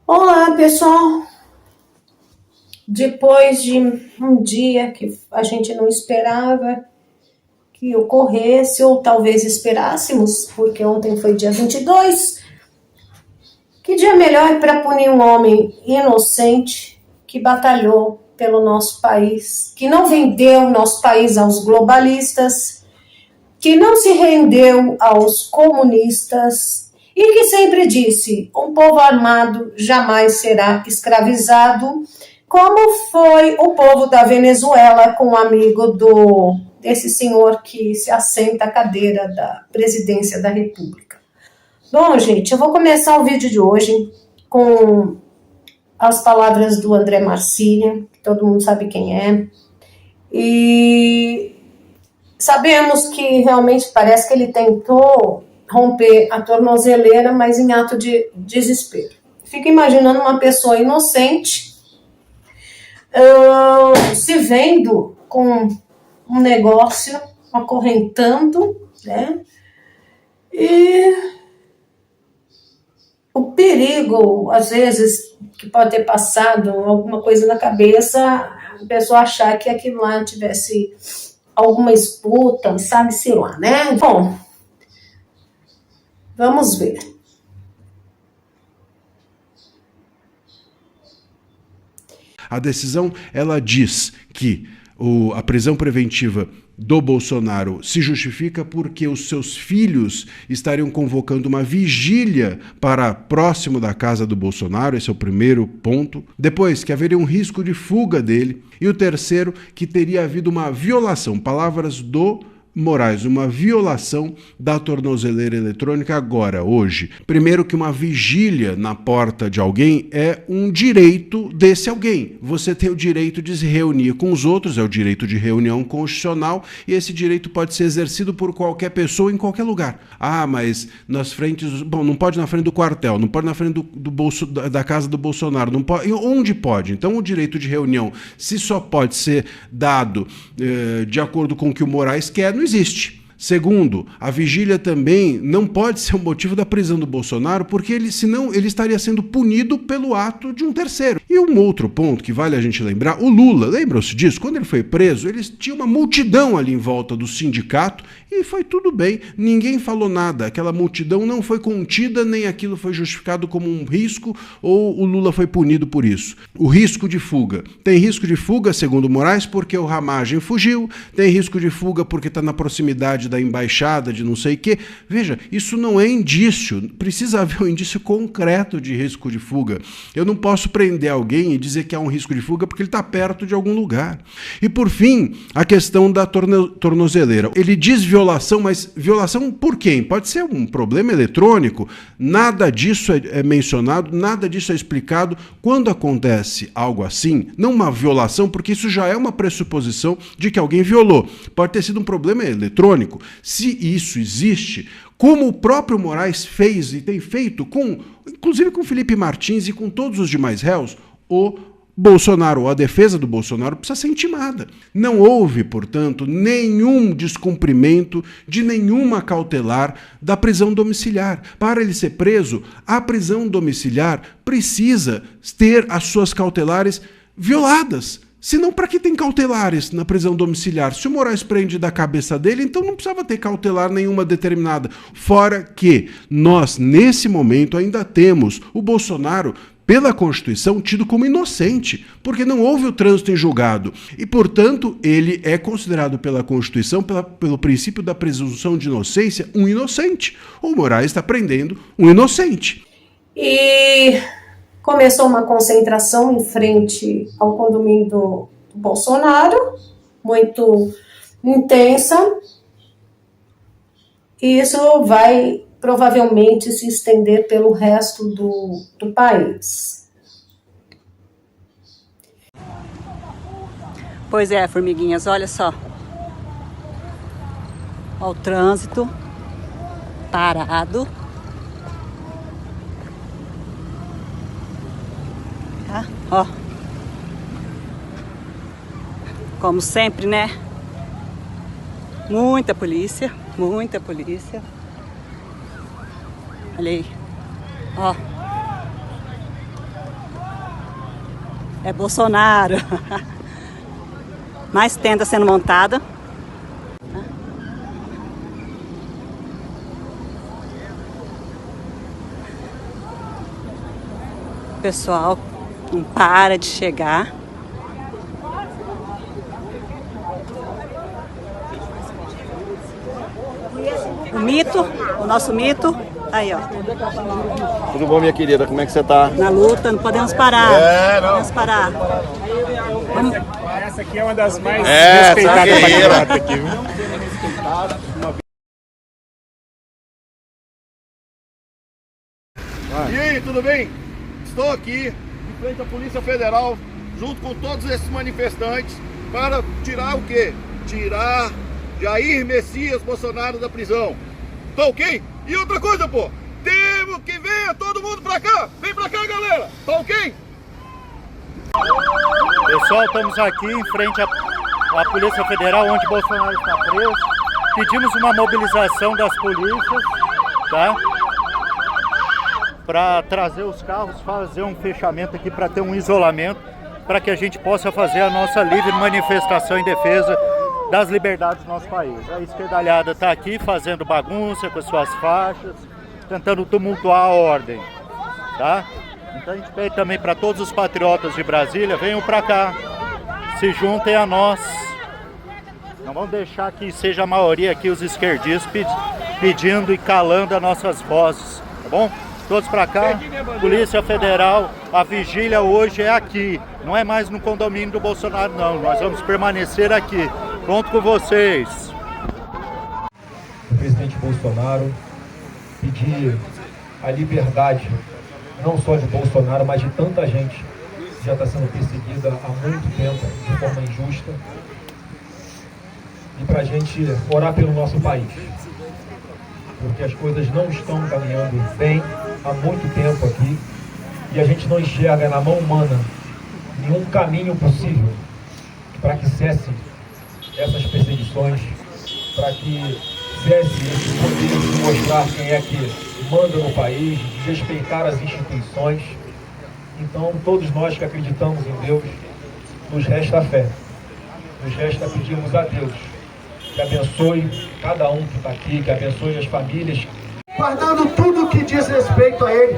Olá, pessoal. Depois de um dia que a gente não esperava que ocorresse, ou talvez esperássemos, porque ontem foi dia 22, que dia melhor para punir um homem inocente que batalhou pelo nosso país, que não vendeu nosso país aos globalistas, que não se rendeu aos comunistas e que sempre disse: um povo armado jamais será escravizado, como foi o povo da Venezuela com um amigo desse senhor que se assenta à cadeira da presidência da República. Bom, gente, eu vou começar o vídeo de hoje com as palavras do André Marcília, que todo mundo sabe quem é, e sabemos que realmente parece que ele tentou romper a tornozeleira, mas em ato de desespero. Fico imaginando uma pessoa inocente se vendo com um negócio acorrentando, né? E o perigo, às vezes, que pode ter passado alguma coisa na cabeça, a pessoa achar que aquilo lá tivesse alguma disputa, sabe-se lá, né? Bom, vamos ver. A decisão, ela diz que a prisão preventiva do Bolsonaro se justifica porque os seus filhos estariam convocando uma vigília para próximo da casa do Bolsonaro, esse é o primeiro ponto. Depois, que haveria um risco de fuga dele. E o terceiro, que teria havido uma violação, palavras do Moraes, uma violação da tornozeleira eletrônica agora, hoje. Primeiro, que uma vigília na porta de alguém é um direito desse alguém. Você tem o direito de se reunir com os outros, é o direito de reunião constitucional, e esse direito pode ser exercido por qualquer pessoa em qualquer lugar. Ah, mas nas frentes... Bom, não pode na frente do quartel, não pode na frente da casa do Bolsonaro, não pode... Onde pode? Então, o direito de reunião, se só pode ser dado de acordo com o que o Moraes quer, não existe. Segundo, a vigília também não pode ser o motivo da prisão do Bolsonaro, porque senão ele estaria sendo punido pelo ato de um terceiro. E um outro ponto que vale a gente lembrar, o Lula, lembram-se disso? Quando ele foi preso, eles tinham uma multidão ali em volta do sindicato e foi tudo bem, ninguém falou nada. Aquela multidão não foi contida, nem aquilo foi justificado como um risco ou o Lula foi punido por isso. O risco de fuga. Tem risco de fuga, segundo Moraes, porque o Ramagem fugiu, tem risco de fuga porque está na proximidade da embaixada, de não sei o quê. Veja, isso não é indício, precisa haver um indício concreto de risco de fuga. Eu não posso prender alguém e dizer que há um risco de fuga porque ele está perto de algum lugar. E por fim, a questão da tornozeleira. Ele diz violação, mas violação por quem? Pode ser um problema eletrônico, nada disso é mencionado, nada disso é explicado. Quando acontece algo assim, não uma violação, porque isso já é uma pressuposição de que alguém violou. Pode ter sido um problema eletrônico. Se isso existe, como o próprio Moraes fez e tem feito, inclusive com Felipe Martins e com todos os demais réus, o Bolsonaro, ou a defesa do Bolsonaro, precisa ser intimada. Não houve, portanto, nenhum descumprimento de nenhuma cautelar da prisão domiciliar. Para ele ser preso, a prisão domiciliar precisa ter as suas cautelares violadas. Senão, para que tem cautelares na prisão domiciliar? Se o Moraes prende da cabeça dele, então não precisava ter cautelar nenhuma determinada. Fora que nós, nesse momento, ainda temos o Bolsonaro, pela Constituição, tido como inocente, porque não houve o trânsito em julgado. E, portanto, ele é considerado pela Constituição, pelo princípio da presunção de inocência, um inocente. O Moraes está prendendo um inocente. E começou uma concentração em frente ao condomínio do Bolsonaro, muito intensa. E isso vai provavelmente se estender pelo resto do país. Pois é, formiguinhas, olha só. Olha o trânsito parado. Tá? Ó. Como sempre, né? Muita polícia, muita polícia. Olha aí. Ó. É Bolsonaro. Mais tenda sendo montada. O pessoal não para de chegar. O mito, o nosso mito, aí ó. Tudo bom, minha querida? Como é que você tá? Na luta, não podemos parar. Não podemos parar. Vamos. Essa aqui é uma das mais respeitadas patriotas aqui, viu? E aí, tudo bem? Estou aqui em frente à Polícia Federal, junto com todos esses manifestantes, para tirar o quê? Tirar Jair Messias Bolsonaro da prisão. Tá ok? E outra coisa, pô, temos que venha todo mundo pra cá. Vem pra cá, galera. Tá ok? Pessoal, estamos aqui em frente à Polícia Federal, onde Bolsonaro está preso. Pedimos uma mobilização das polícias, tá? Para trazer os carros, fazer um fechamento aqui, para ter um isolamento, para que a gente possa fazer a nossa livre manifestação em defesa das liberdades do nosso país. A esquerdalhada está aqui fazendo bagunça com as suas faixas, tentando tumultuar a ordem, tá? Então a gente pede também para todos os patriotas de Brasília, venham para cá, se juntem a nós. Não vamos deixar que seja a maioria aqui os esquerdistas pedindo e calando as nossas vozes, tá bom? Todos para cá, Polícia Federal, a vigília hoje é aqui, não é mais no condomínio do Bolsonaro não, nós vamos permanecer aqui, conto com vocês. O presidente Bolsonaro pedir a liberdade, não só de Bolsonaro, mas de tanta gente que já está sendo perseguida há muito tempo, de forma injusta, e para a gente orar pelo nosso país, porque as coisas não estão caminhando bem há muito tempo aqui, e a gente não enxerga na mão humana nenhum caminho possível para que cesse essas perseguições, para que cesse esse poder de mostrar quem é que manda no país, de respeitar as instituições. Então, todos nós que acreditamos em Deus, nos resta a fé, nos resta pedirmos a Deus que abençoe cada um que está aqui, que abençoe as famílias, guardando tudo que diz respeito a Ele,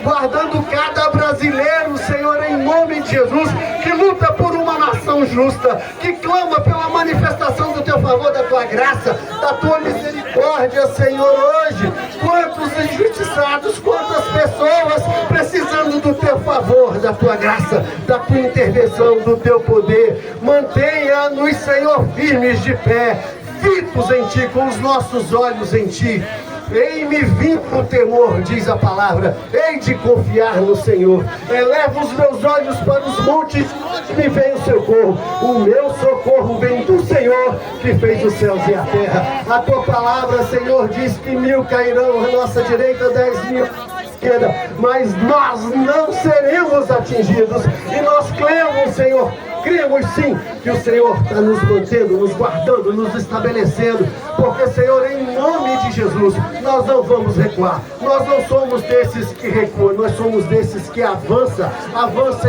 guardando cada brasileiro, Senhor, em nome de Jesus, que luta por uma nação justa, que clama pela manifestação do Teu favor, da Tua graça, da Tua misericórdia, Senhor, hoje. Quantos injustiçados, quantas pessoas precisando do Teu favor, da Tua graça, da Tua intervenção, do Teu poder. Mantenha-nos, Senhor, firmes de pé, fitos em Ti, com os nossos olhos em Ti. Ei-me vinco o temor, diz a palavra, hei de confiar no Senhor. Eleva os meus olhos para os montes, onde me vem o socorro. O meu socorro vem do Senhor, que fez os céus e a terra. A Tua palavra, Senhor, diz que 1000 cairão à nossa direita, 10.000 à esquerda, mas nós não seremos atingidos. E nós cremos, Senhor, cremos sim que o Senhor está nos mantendo, nos guardando, nos estabelecendo, porque, Senhor, em nome de Jesus, nós não vamos recuar. Nós não somos desses que recuam, nós somos desses que avança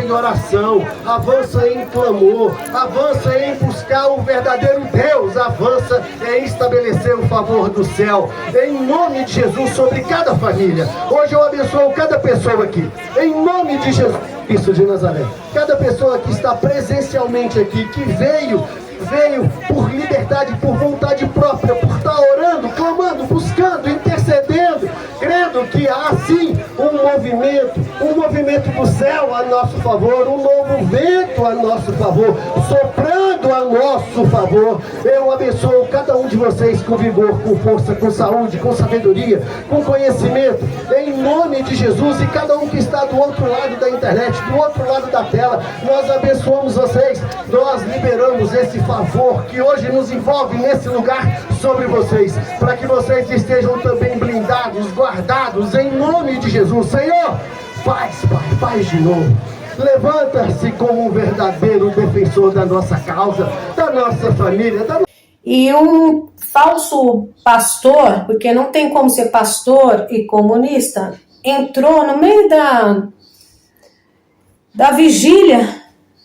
em oração, avança em clamor, avança em buscar o verdadeiro Deus, avança em estabelecer o favor do céu, em nome de Jesus, sobre cada família. Hoje eu abençoo cada pessoa aqui, em nome de Jesus Cristo de Nazaré. Cada pessoa que está presencialmente aqui, que veio por liberdade, por vontade própria, por estar orando, clamando, buscando, intercedendo, crendo que há sim um movimento do céu a nosso favor, um novo vento a nosso favor, soprando a nosso favor. Eu abençoo cada um de vocês com vigor, com força, com saúde, com sabedoria, com conhecimento, em nome de Jesus. E cada um que está do outro lado da internet, do outro lado da tela, nós abençoamos vocês, nós liberamos esse favor que hoje nos envolve nesse lugar sobre vocês, para que vocês estejam também blindados, guardados, em nome de Jesus. Senhor, faz de novo. Levanta-se como um verdadeiro defensor da nossa causa, da nossa família, E um falso pastor, porque não tem como ser pastor e comunista, entrou no meio da vigília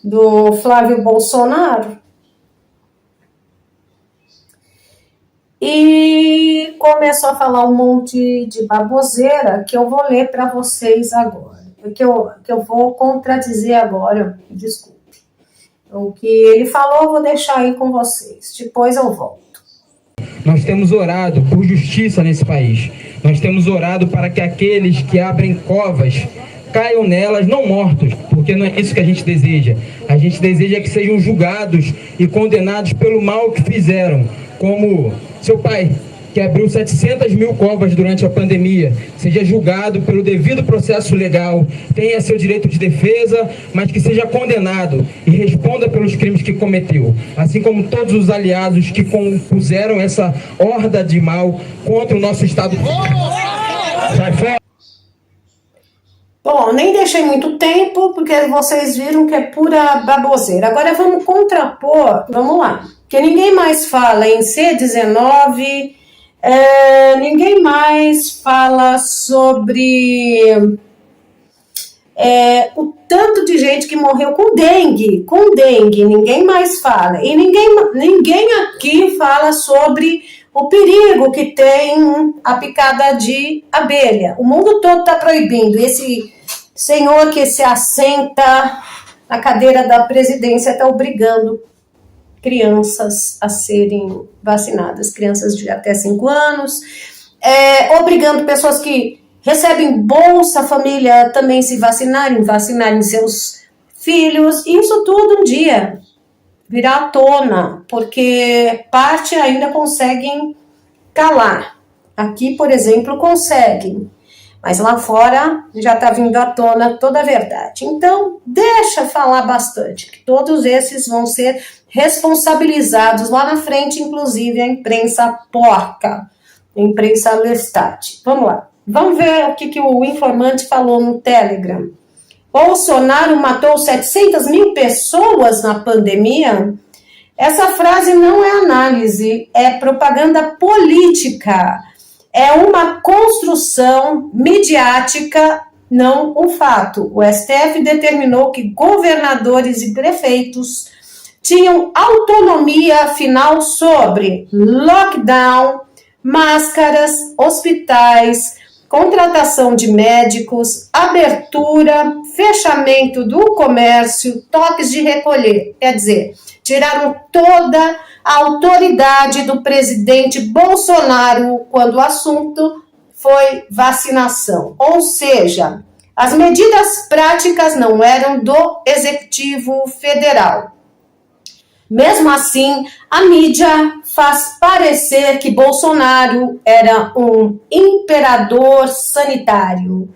do Flávio Bolsonaro. E começou a falar um monte de baboseira que eu vou ler para vocês agora. Que eu vou contradizer agora, desculpe. O que ele falou eu vou deixar aí com vocês. Depois eu volto. Nós temos orado por justiça nesse país. Nós temos orado para que aqueles que abrem covas caiam nelas não mortos, porque não é isso que a gente deseja. A gente deseja que sejam julgados e condenados pelo mal que fizeram, como seu pai, que abriu 700 mil covas durante a pandemia, seja julgado pelo devido processo legal, tenha seu direito de defesa, mas que seja condenado e responda pelos crimes que cometeu, assim como todos os aliados que compuseram essa horda de mal contra o nosso Estado. Sai fora! Bom, nem deixei muito tempo, porque vocês viram que é pura baboseira. Agora vamos contrapor, vamos lá. Porque ninguém mais fala em C19, ninguém mais fala sobre o tanto de gente que morreu com dengue, ninguém mais fala. E ninguém aqui fala sobre o perigo que tem a picada de abelha. O mundo todo está proibindo. Esse senhor que se assenta na cadeira da presidência está obrigando crianças a serem vacinadas, crianças de até 5 anos, obrigando pessoas que recebem bolsa família também se vacinarem seus filhos. Isso tudo um dia virá à tona, porque parte ainda conseguem calar. Aqui, por exemplo, conseguem, mas lá fora já está vindo à tona toda a verdade. Então, deixa falar bastante, que todos esses vão ser responsabilizados lá na frente, inclusive a imprensa porca, a imprensa Lestat. Vamos lá, vamos ver o que o informante falou no Telegram. Bolsonaro matou 700 mil pessoas na pandemia? Essa frase não é análise, é propaganda política. É uma construção midiática, não um fato. O STF determinou que governadores e prefeitos tinham autonomia final sobre lockdown, máscaras, hospitais, contratação de médicos, abertura, fechamento do comércio, toques de recolher. Quer dizer, tiraram toda a autoridade do presidente Bolsonaro quando o assunto foi vacinação. Ou seja, as medidas práticas não eram do Executivo Federal. Mesmo assim, a mídia faz parecer que Bolsonaro era um imperador sanitário.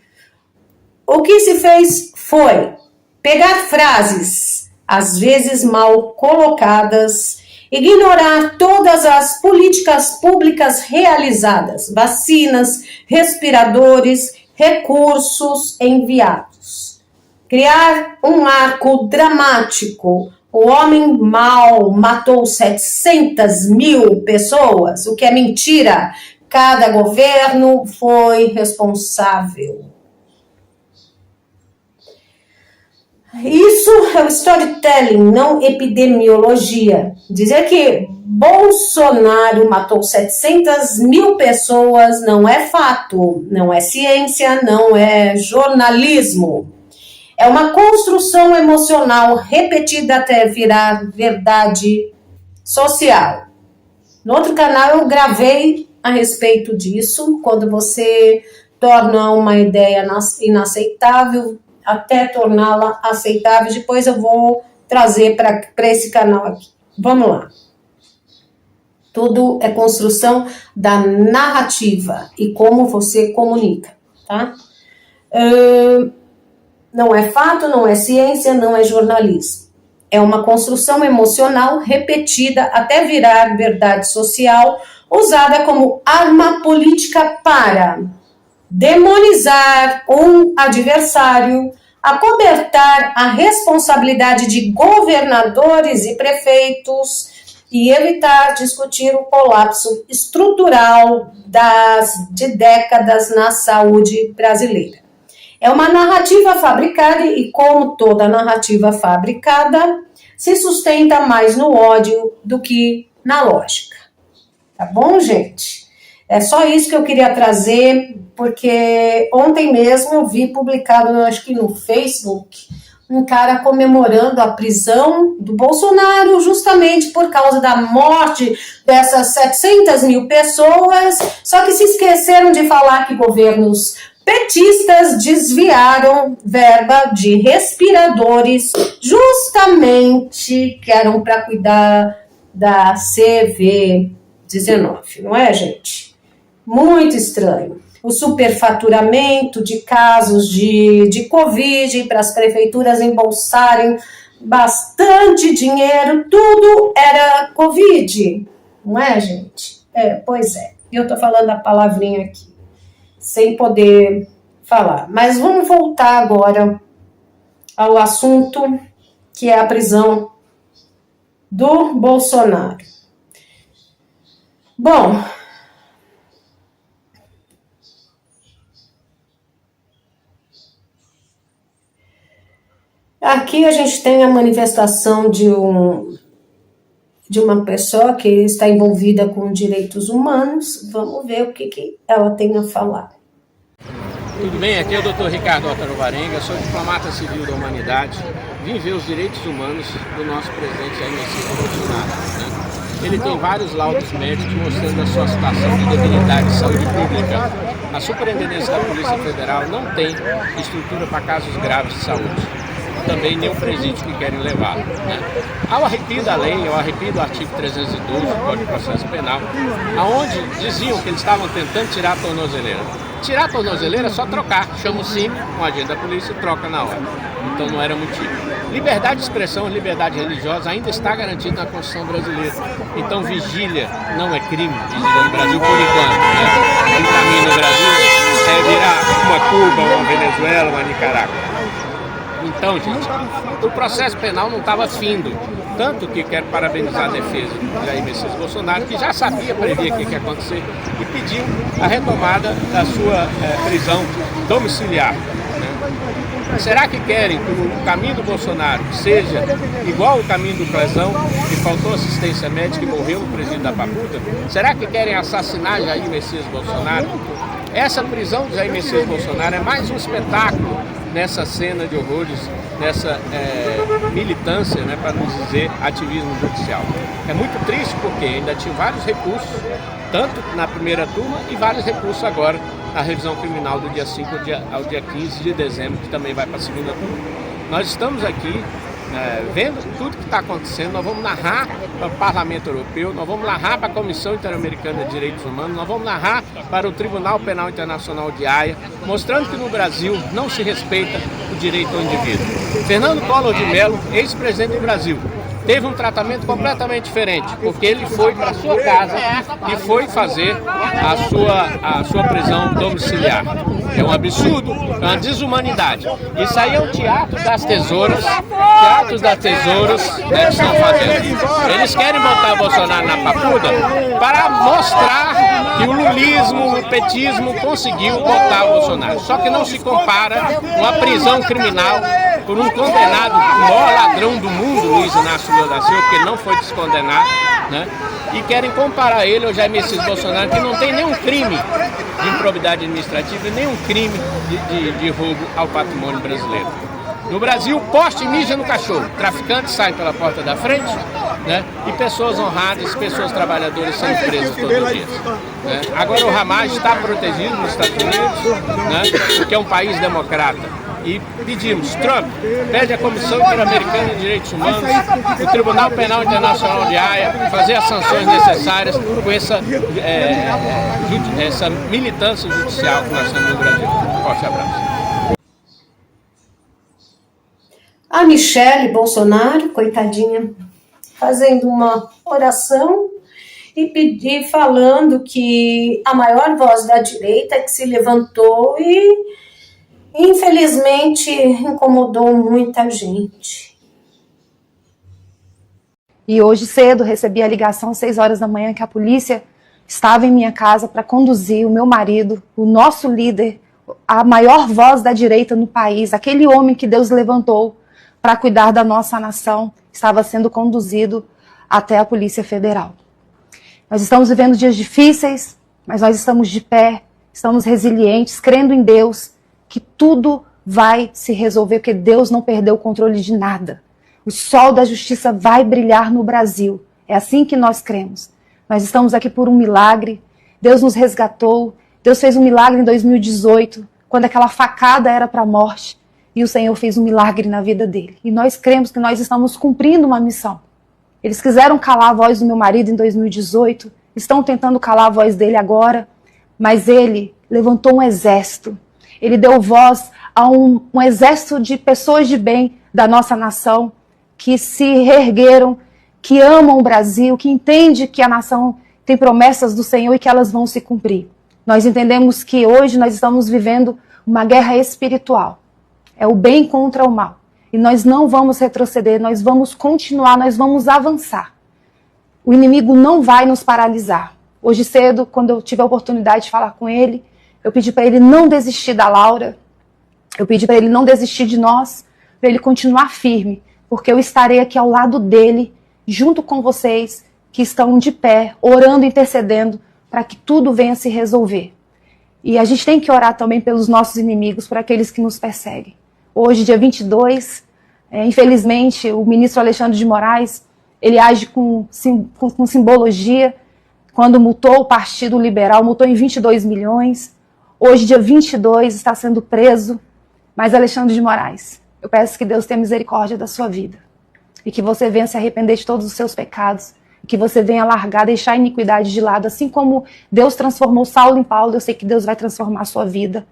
O que se fez foi pegar frases, às vezes mal colocadas, ignorar todas as políticas públicas realizadas, vacinas, respiradores, recursos enviados. Criar um arco dramático. O homem mau matou 700 mil pessoas, o que é mentira. Cada governo foi responsável. Isso é o storytelling, não epidemiologia. Dizer que Bolsonaro matou 700 mil pessoas não é fato, não é ciência, não é jornalismo. É uma construção emocional repetida até virar verdade social. No outro canal eu gravei a respeito disso, quando você torna uma ideia inaceitável até torná-la aceitável. Depois eu vou trazer para esse canal aqui. Vamos lá. Tudo é construção da narrativa e como você comunica, tá? Não é fato, não é ciência, não é jornalismo. É uma construção emocional repetida até virar verdade social, usada como arma política para demonizar um adversário, acobertar a responsabilidade de governadores e prefeitos e evitar discutir o colapso estrutural de décadas na saúde brasileira. É uma narrativa fabricada e, como toda narrativa fabricada, se sustenta mais no ódio do que na lógica. Tá bom, gente? É só isso que eu queria trazer, porque ontem mesmo eu vi publicado, acho que no Facebook, um cara comemorando a prisão do Bolsonaro justamente por causa da morte dessas 700 mil pessoas, só que se esqueceram de falar que governos petistas desviaram verba de respiradores justamente que eram para cuidar da CV19, não é, gente? Muito estranho. O superfaturamento de casos de Covid para as prefeituras embolsarem bastante dinheiro, tudo era Covid, não é, gente? Pois é, eu tô falando a palavrinha aqui, sem poder falar. Mas vamos voltar agora ao assunto que é a prisão do Bolsonaro. Bom, aqui a gente tem a manifestação de uma pessoa que está envolvida com direitos humanos. Vamos ver o que ela tem a falar. Tudo bem? Aqui é o Dr. Ricardo Altaruvarenga, sou diplomata civil da humanidade. Vim ver os direitos humanos do nosso presidente Jair Messias Bolsonaro, né? Ele tem vários laudos médicos mostrando a sua situação de debilidade de saúde pública. A Superintendência da Polícia Federal não tem estrutura para casos graves de saúde. Também nem o presídio que querem levar, né? Ao arrepio da lei, ao arrepio do artigo 312 do Código de Processo Penal, aonde diziam que eles estavam tentando tirar a tornozeleira. Tirar a tornozeleira é só trocar, chama o CIM, um agente da polícia e troca na hora. Então não era motivo. Liberdade de expressão, liberdade religiosa ainda está garantida na Constituição brasileira. Então vigília não é crime, vigília no Brasil por enquanto, né? O caminho no Brasil é virar uma Cuba, uma Venezuela, uma Nicarágua. Então, gente, o processo penal não estava findo. Tanto que quero parabenizar a defesa do Jair Messias Bolsonaro, que já sabia prever o que ia acontecer e pediu a retomada da sua prisão domiciliar, né? Será que querem que o caminho do Bolsonaro seja igual ao caminho do Clezão, que faltou assistência médica e morreu no presídio da Papuda? Será que querem assassinar Jair Messias Bolsonaro? Essa prisão de Jair Messias Bolsonaro é mais um espetáculo nessa cena de horrores, nessa militância, né, para não dizer ativismo judicial. É muito triste porque ainda tinha vários recursos, tanto na primeira turma e vários recursos agora na revisão criminal do dia 5 ao dia 15 de dezembro, que também vai para a segunda turma. Nós estamos aqui vendo tudo que está acontecendo, nós vamos narrar para o Parlamento Europeu, nós vamos narrar para a Comissão Interamericana de Direitos Humanos, nós vamos narrar para o Tribunal Penal Internacional de Haia, mostrando que no Brasil não se respeita o direito ao indivíduo. Fernando Collor de Mello, ex-presidente do Brasil, teve um tratamento completamente diferente, porque ele foi para sua casa e foi fazer a sua prisão domiciliar. É um absurdo, é uma desumanidade. Isso aí é um teatro das tesouras, né, que estão fazendo. Eles querem botar o Bolsonaro na papuda para mostrar que o lulismo, o petismo conseguiu botar o Bolsonaro. Só que não se compara uma prisão criminal por um condenado, o maior ladrão do mundo, Luiz Inácio Lula da Silva, porque ele não foi descondenado, né? E querem comparar ele ao Jair Messias Bolsonaro, que não tem nenhum crime de improbidade administrativa e nenhum crime de roubo ao patrimônio brasileiro. No Brasil, poste mija no cachorro, traficantes saem pela porta da frente, né? E pessoas honradas, pessoas trabalhadoras são presas todos os dias, né? Agora o Hamas está protegido nos Estados Unidos, né? Porque é um país democrata. E pedimos, Trump, pede à Comissão Interamericana de Direitos Humanos, o Tribunal Penal Internacional de Haia, fazer as sanções necessárias com essa militância judicial que nós temos no Brasil. Forte abraço. A Michele Bolsonaro, coitadinha, fazendo uma oração e falando que a maior voz da direita que se levantou e infelizmente incomodou muita gente. E hoje cedo recebi a ligação às 6 horas da manhã que a polícia estava em minha casa para conduzir o meu marido, o nosso líder, a maior voz da direita no país, aquele homem que Deus levantou para cuidar da nossa nação, estava sendo conduzido até a Polícia Federal. Nós estamos vivendo dias difíceis, mas nós estamos de pé, estamos resilientes, crendo em Deus, que tudo vai se resolver, porque Deus não perdeu o controle de nada. O sol da justiça vai brilhar no Brasil. É assim que nós cremos. Nós estamos aqui por um milagre. Deus nos resgatou. Deus fez um milagre em 2018, quando aquela facada era para a morte. E o Senhor fez um milagre na vida dele. E nós cremos que nós estamos cumprindo uma missão. Eles quiseram calar a voz do meu marido em 2018, estão tentando calar a voz dele agora, mas ele levantou um exército. Ele deu voz a um exército de pessoas de bem da nossa nação, que se reergueram, que amam o Brasil, que entendem que a nação tem promessas do Senhor e que elas vão se cumprir. Nós entendemos que hoje nós estamos vivendo uma guerra espiritual. É o bem contra o mal. E nós não vamos retroceder, nós vamos continuar, nós vamos avançar. O inimigo não vai nos paralisar. Hoje cedo, quando eu tive a oportunidade de falar com ele, eu pedi para ele não desistir da Laura, eu pedi para ele não desistir de nós, para ele continuar firme, porque eu estarei aqui ao lado dele, junto com vocês que estão de pé, orando, intercedendo, para que tudo venha se resolver. E a gente tem que orar também pelos nossos inimigos, por aqueles que nos perseguem. Hoje, dia 22, infelizmente, o ministro Alexandre de Moraes, ele age com simbologia, quando multou o Partido Liberal, multou em 22 milhões. Hoje, dia 22, está sendo preso. Mas, Alexandre de Moraes, eu peço que Deus tenha misericórdia da sua vida. E que você venha se arrepender de todos os seus pecados. E que você venha largar, deixar a iniquidade de lado. Assim como Deus transformou Saulo em Paulo, eu sei que Deus vai transformar a sua vida.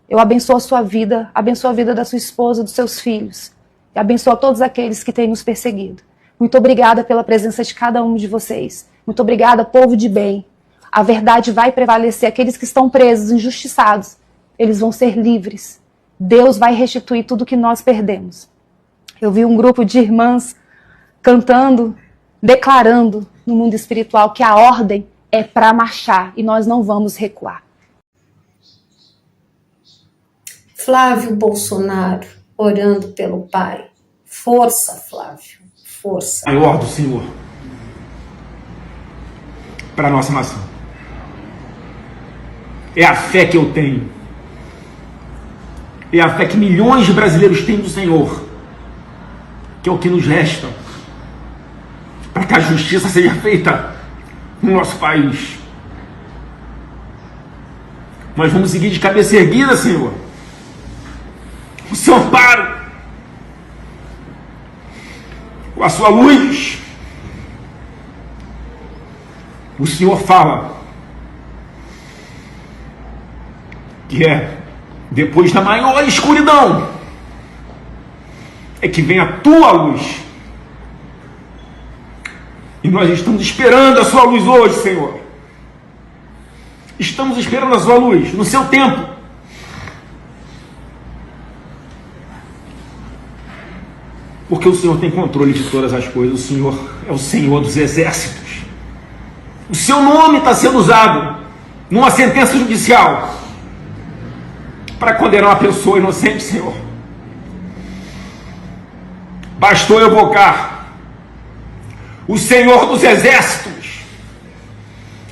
Eu abençoo a sua vida, abençoo a vida da sua esposa, dos seus filhos. E abençoo a todos aqueles que têm nos perseguido. Muito obrigada pela presença de cada um de vocês. Muito obrigada, povo de bem. A verdade vai prevalecer. Aqueles que estão presos, injustiçados, eles vão ser livres. Deus vai restituir tudo que nós perdemos. Eu vi um grupo de irmãs cantando, declarando no mundo espiritual que a ordem é para marchar e nós não vamos recuar. Flávio Bolsonaro, orando pelo pai. Força, Flávio, força. Maior do Senhor para a nossa nação. É a fé que eu tenho. É a fé que milhões de brasileiros têm no Senhor, que é o que nos resta para que a justiça seja feita no nosso país. Nós vamos seguir de cabeça erguida, Senhor. O seu amparo, com a sua luz. O Senhor fala que depois da maior escuridão é que vem a tua luz. E nós estamos esperando a sua luz hoje, Senhor. Estamos esperando a sua luz no seu tempo. Porque o Senhor tem controle de todas as coisas. O Senhor é o Senhor dos exércitos. O seu nome está sendo usado numa sentença judicial para condenar uma pessoa inocente, Senhor. Bastou eu evocar o Senhor dos exércitos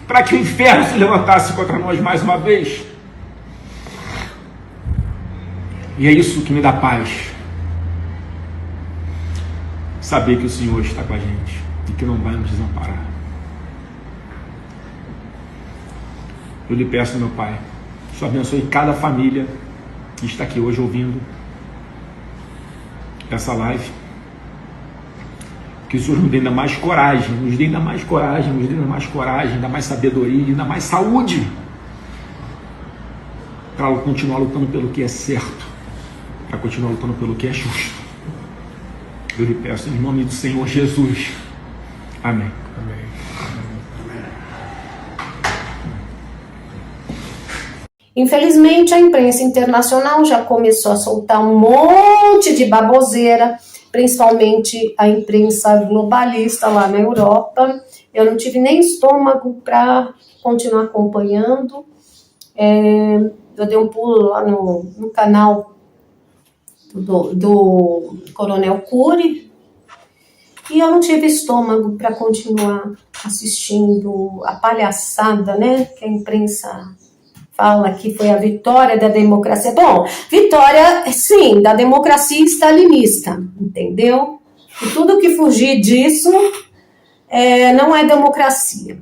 para que o inferno se levantasse contra nós mais uma vez. E é isso que me dá paz. Saber que o Senhor está com a gente e que não vai nos desamparar. Eu lhe peço, meu Pai, que o Senhor abençoe cada família que está aqui hoje ouvindo essa live. Que o Senhor nos dê ainda mais coragem, nos dê ainda mais coragem, nos dê ainda mais coragem, ainda mais sabedoria, ainda mais saúde para continuar lutando pelo que é certo, para continuar lutando pelo que é justo. Eu lhe peço em nome do Senhor Jesus. Amém. Amém. Infelizmente, a imprensa internacional já começou a soltar um monte de baboseira, principalmente a imprensa globalista lá na Europa. Eu não tive nem estômago para continuar acompanhando. eu dei um pulo lá no canal do Coronel Cury, e eu não tive estômago para continuar assistindo a palhaçada, né, que a imprensa fala que foi a vitória da democracia. Bom, vitória, sim, da democracia stalinista, entendeu? E tudo que fugir disso não é democracia.